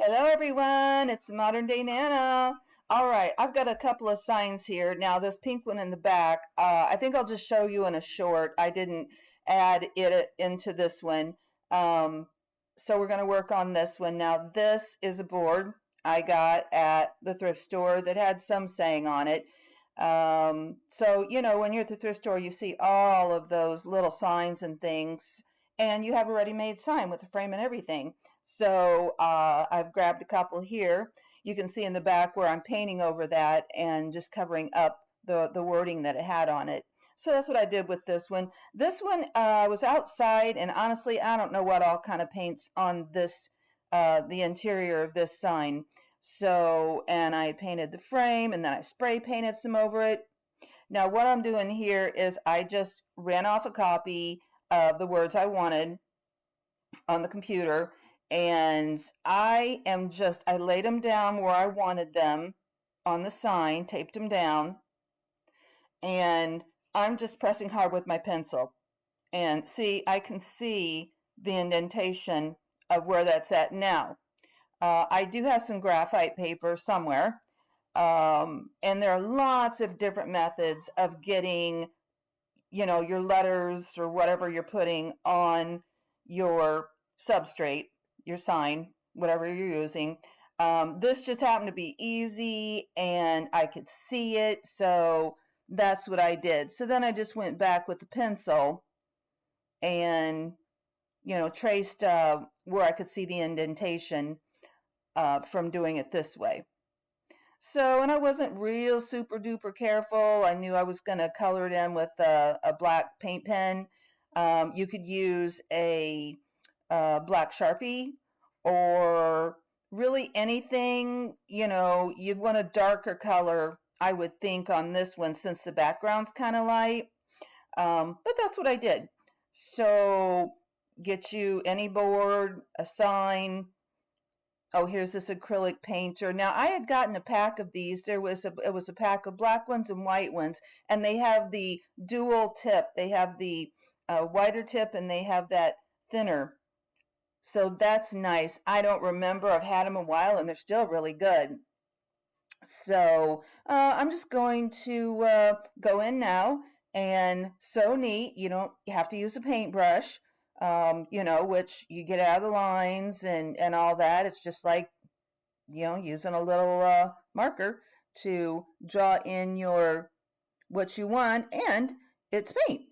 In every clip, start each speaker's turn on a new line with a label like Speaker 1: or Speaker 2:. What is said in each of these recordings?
Speaker 1: Hello everyone, it's Modern Day Nana. All right, I've got a couple of signs here. Now this pink one in the back, I think I'll just show you in a short. I didn't add it into this one. So we're going to work on this one. Now this is a board I got at the thrift store that had some saying on it. So, when you're at the thrift store, you see all of those little signs and things, and you have a ready-made sign with the frame and everything. So I've grabbed a couple here. You can see in the back where I'm painting over that and just covering up the wording that it had on it. So that's what I did with this one. This one was outside, and honestly, I don't know what all kind of paints on this, the interior of this sign. So, and I painted the frame, and then I spray painted some over it. Now what I'm doing here is I just ran off a copy of the words I wanted on the computer, and I laid them down where I wanted them on the sign, taped them down, and I'm just pressing hard with my pencil. And see, I can see the indentation of where that's at now. I do have some graphite paper somewhere, and there are lots of different methods of getting, your letters or whatever you're putting on your substrate, your sign, whatever you're using. This just happened to be easy, and I could see it, so that's what I did. So then I just went back with the pencil and, traced where I could see the indentation from doing it this way. So, and I wasn't real super duper careful. I knew I was going to color it in with a black paint pen. You could use a black Sharpie or really anything, you'd want a darker color, I would think, on this one since the background's kind of light. But that's what I did. So get you any board, a sign. Oh, here's this acrylic painter. Now, I had gotten a pack of these. It was a pack of black ones and white ones, and they have the dual tip. They have the wider tip, and they have that thinner. So that's nice. I don't remember. I've had them a while, and they're still really good. So I'm just going to go in now, and so neat. You don't have to use a paintbrush. Which you get out of the lines and all that. It's just like, using a little marker to draw in what you want, and it's paint.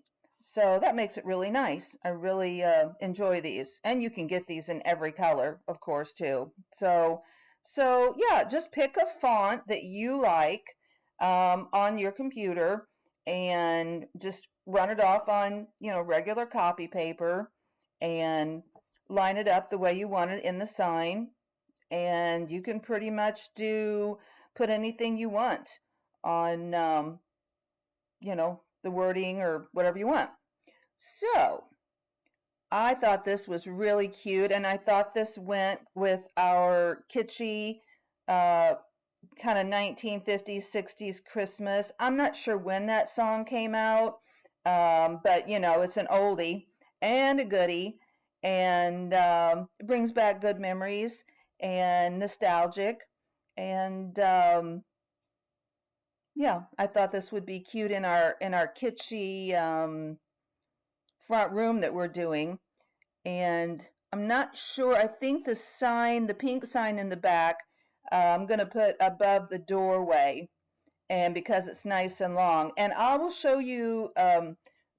Speaker 1: So that makes it really nice. I really enjoy these, and you can get these in every color, of course, too. So yeah, just pick a font that you like on your computer and just run it off on, regular copy paper and line it up the way you want it in the sign. And you can pretty much put anything you want on, the wording or whatever you want. So I thought this was really cute, and I thought this went with our kitschy kind of 1950s, 60s Christmas. I'm not sure when that song came out, but it's an oldie and a goodie, and it brings back good memories and nostalgic. And yeah, I thought this would be cute in our kitschy front room that we're doing. And I'm not sure. I think the pink sign in the back, I'm going to put above the doorway, and because it's nice and long. And I will show you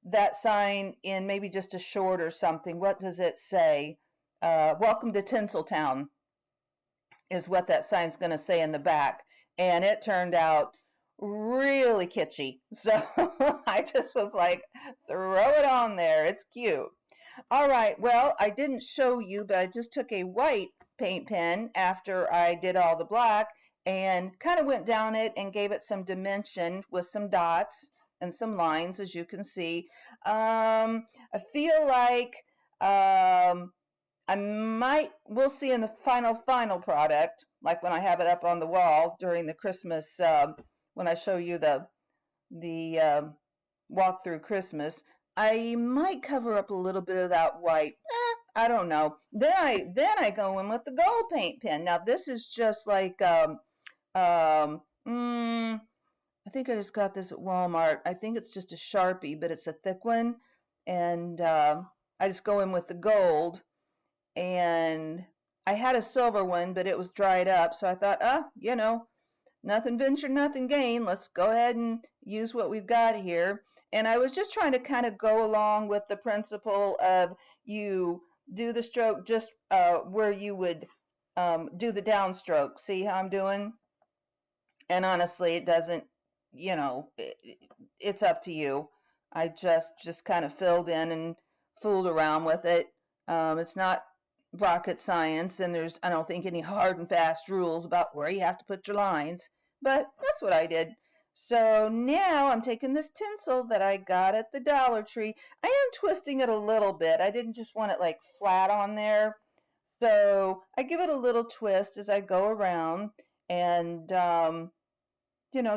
Speaker 1: that sign in maybe just a short or something. What does it say? Welcome to Tinseltown is what that sign's going to say in the back. And it turned out really kitschy. So I just was like, throw it on there. It's cute. All right, well, I didn't show you, but I just took a white paint pen after I did all the black and kind of went down it and gave it some dimension with some dots and some lines, as you can see. I feel like we'll see in the final product, like when I have it up on the wall during the Christmas, when I show you the walk through Christmas, I might cover up a little bit of that white. I don't know. Then I go in with the gold paint pen. Now this is just like um mm, I think I just got this at Walmart. I think it's just a Sharpie, but it's a thick one, and I just go in with the gold. And I had a silver one, but it was dried up, so I thought, nothing venture, nothing gain. Let's go ahead and use what we've got here. And I was just trying to kind of go along with the principle of you do the stroke just where you would do the downstroke. See how I'm doing? And honestly, it doesn't, it's up to you. I just kind of filled in and fooled around with it. It's not rocket science, and there's, I don't think, any hard and fast rules about where you have to put your lines, but that's what I did. So now I'm taking this tinsel that I got at the Dollar Tree. I am twisting it a little bit. I didn't just want it like flat on there. So I give it a little twist as I go around, and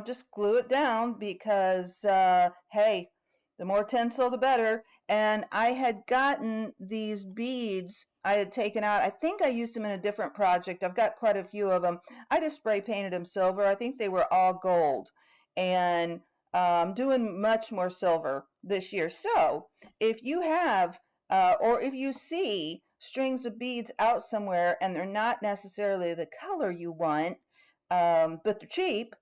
Speaker 1: just glue it down because, hey, the more tinsel, the better. And I had gotten these beads I had taken out. I think I used them in a different project. I've got quite a few of them. I just spray painted them silver. I think they were all gold. And I'm doing much more silver this year. So if you have, or if you see strings of beads out somewhere and they're not necessarily the color you want, but they're cheap,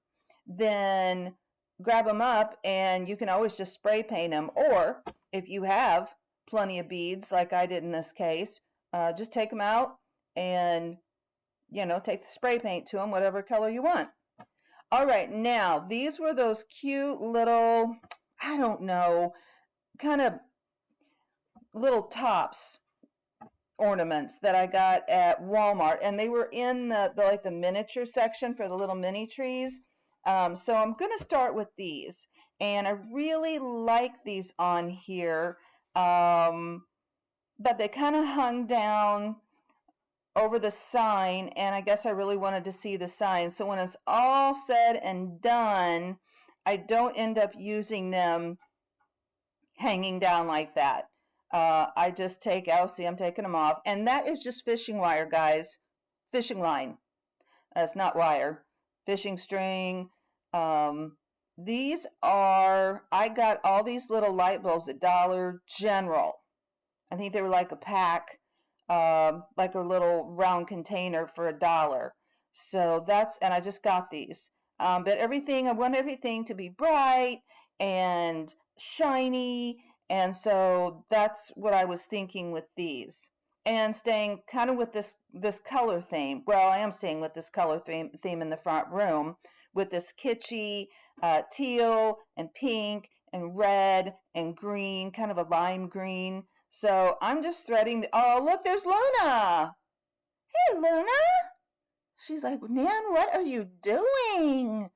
Speaker 1: then grab them up and you can always just spray paint them. Or if you have plenty of beads, like I did in this case, just take them out and, take the spray paint to them, whatever color you want. All right, now these were those cute little, I don't know, kind of little tops ornaments that I got at Walmart, and they were in the miniature section for the little mini trees. So I'm going to start with these, and I really like these on here, but they kind of hung down over the sign, and I guess I really wanted to see the sign. So when it's all said and done, I don't end up using them hanging down like that. I just take out, see, I'm taking them off, and that is just fishing wire, guys. Fishing line. It's not wire. Fishing string. These are, I got all these little light bulbs at Dollar General. I think they were like a pack, like a little round container for $1. So and I just got these. But I want everything to be bright and shiny, and so that's what I was thinking with these. And staying kind of with this color theme. Well, I am staying with this color theme in the front room with this kitschy teal and pink and red and green, kind of a lime green. So I'm just threading. Oh, look, there's Luna. Hey, Luna. She's like, Nan, what are you doing?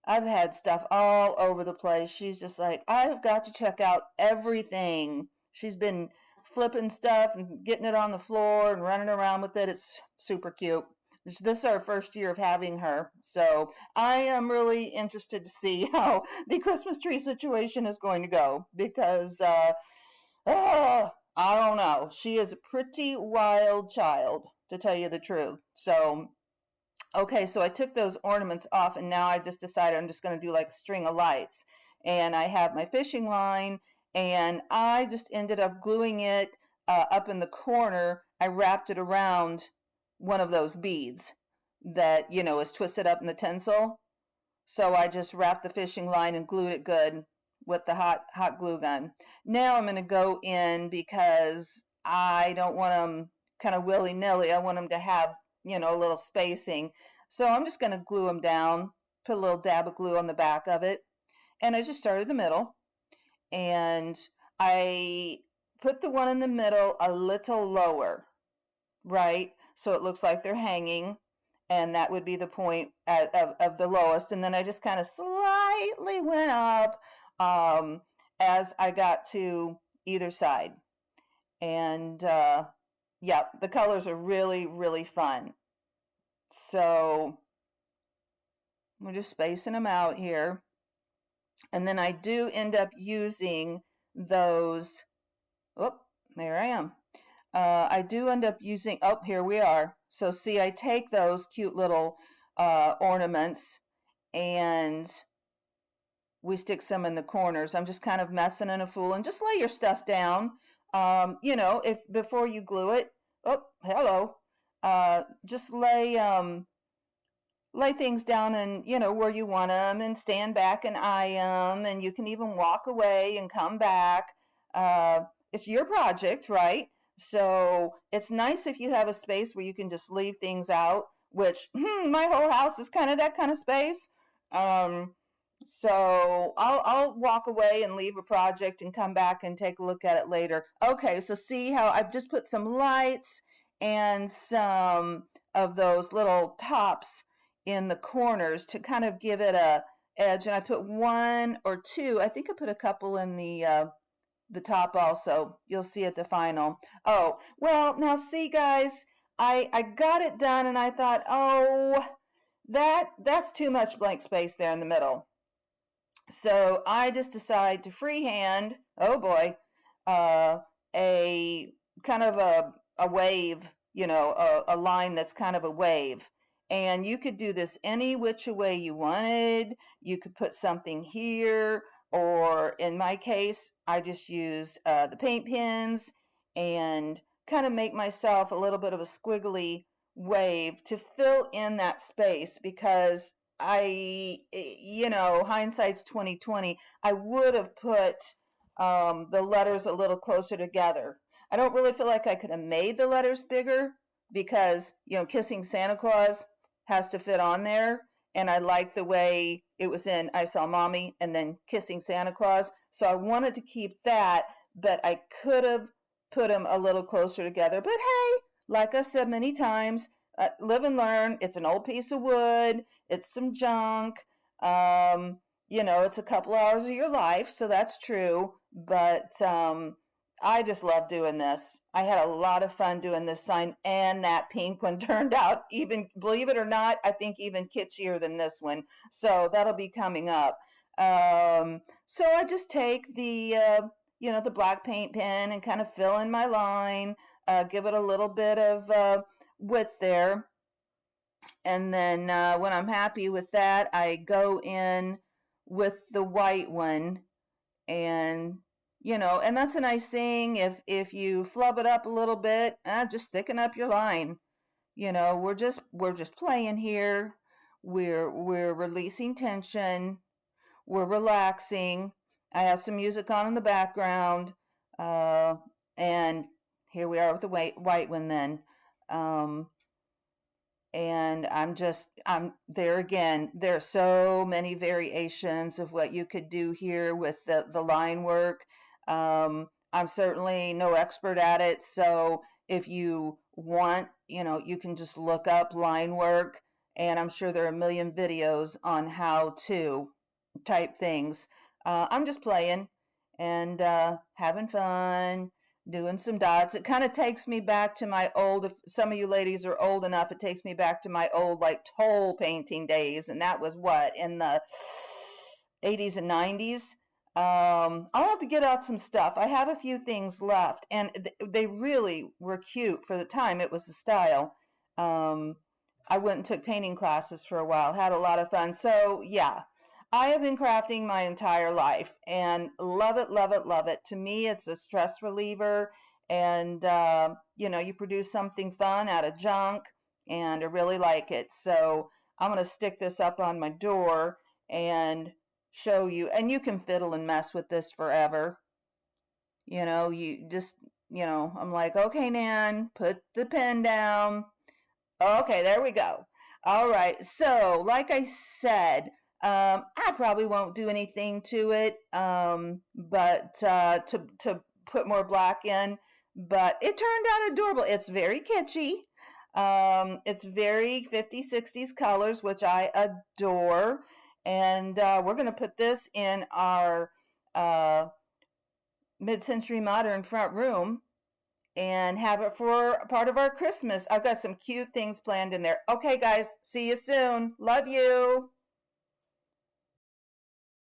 Speaker 1: I've had stuff all over the place. She's just like, I've got to check out everything. She's been flipping stuff and getting it on the floor and running around with it. It's super cute. This is our first year of having her, so I am really interested to see how the Christmas tree situation is going to go, because I don't know. She is a pretty wild child, to tell you the truth. So okay, so I took those ornaments off, and now I just decided I'm just going to do like a string of lights. And I have my fishing line, and I just ended up gluing it up in the corner. I wrapped it around one of those beads that, is twisted up in the tinsel. So I just wrapped the fishing line and glued it good with the hot glue gun. Now I'm going to go in, because I don't want them kind of willy-nilly. I want them to have, a little spacing. So I'm just going to glue them down, put a little dab of glue on the back of it. And I just started the middle, and I put the one in the middle a little lower, right? So it looks like they're hanging, and that would be the point of the lowest. And then I just kind of slightly went up as I got to either side. And yeah, the colors are really, really fun. So we're just spacing them out here. And then I do end up using those, there I am, I do end up using, oh, here we are. So see, I take those cute little ornaments and we stick some in the corners. I'm just kind of messing and a fool, and just lay your stuff down. You know, if before you glue it, oh, hello, just lay things down and you know where you want them and stand back and eye them, and you can even walk away and come back. It's your project, right? So it's nice if you have a space where you can just leave things out, which my whole house is kind of that kind of space. um, so I'll walk away and leave a project and come back and take a look at it later. Okay, so see how I've just put some lights and some of those little tops in the corners to kind of give it a edge. And I put one or two. I think I put a couple in the top also. You'll see at the final. Oh, well, now see guys, I got it done and I thought, oh, that's too much blank space there in the middle. So I just decided to freehand, oh boy, uh, a kind of a wave, you know, a line that's kind of a wave. And you could do this any which way you wanted. You could put something here, or in my case, I just use the paint pens and kind of make myself a little bit of a squiggly wave to fill in that space because you know, hindsight's 2020. I would have put the letters a little closer together. I don't really feel like I could have made the letters bigger because, you know, Kissing Santa Claus has to fit on there. And I like the way it was in I Saw Mommy and then Kissing Santa Claus. So I wanted to keep that, but I could have put them a little closer together. But hey, like I said many times, live and learn. It's an old piece of wood. It's some junk. You know, it's a couple hours of your life, so that's true. But I just love doing this. I had a lot of fun doing this sign, and that pink one turned out even, believe it or not, I think even kitschier than this one. So that'll be coming up. So I just take the, you know, the black paint pen and kind of fill in my line, give it a little bit of width there. And then when I'm happy with that, I go in with the white one, and you know, and that's a nice thing. If you flub it up a little bit, just thicken up your line. You know, we're just playing here. We're releasing tension. We're relaxing. I have some music on in the background, and here we are with the white one then. And I'm there again. There are so many variations of what you could do here with the line work. I'm certainly no expert at it, so if you want, you know, you can just look up line work, and I'm sure there are a million videos on how to type things. I'm just playing and having fun, doing some dots. It kind of takes me back to my old, if some of you ladies are old enough, it takes me back to my old like toll painting days, and that was what, in the 80s and 90s. I'll have to get out some stuff. I have a few things left, and they really were cute for the time. It was the style. I went and took painting classes for a while, had a lot of fun. So yeah, I have been crafting my entire life and love it, love it, love it. To me, it's a stress reliever, and you know, you produce something fun out of junk, and I really like it. So I'm going to stick this up on my door and show you, and you can fiddle and mess with this forever. You know, you just, you know, I'm like, okay, Nan, put the pen down. Okay, there we go. All right, so like I said, I probably won't do anything to it, but to put more black in. But it turned out adorable. It's very kitschy. It's very 50s, 60s colors, which I adore. And we're going to put this in our mid-century modern front room and have it for part of our Christmas. I've got some cute things planned in there. Okay, guys, see you soon. Love you.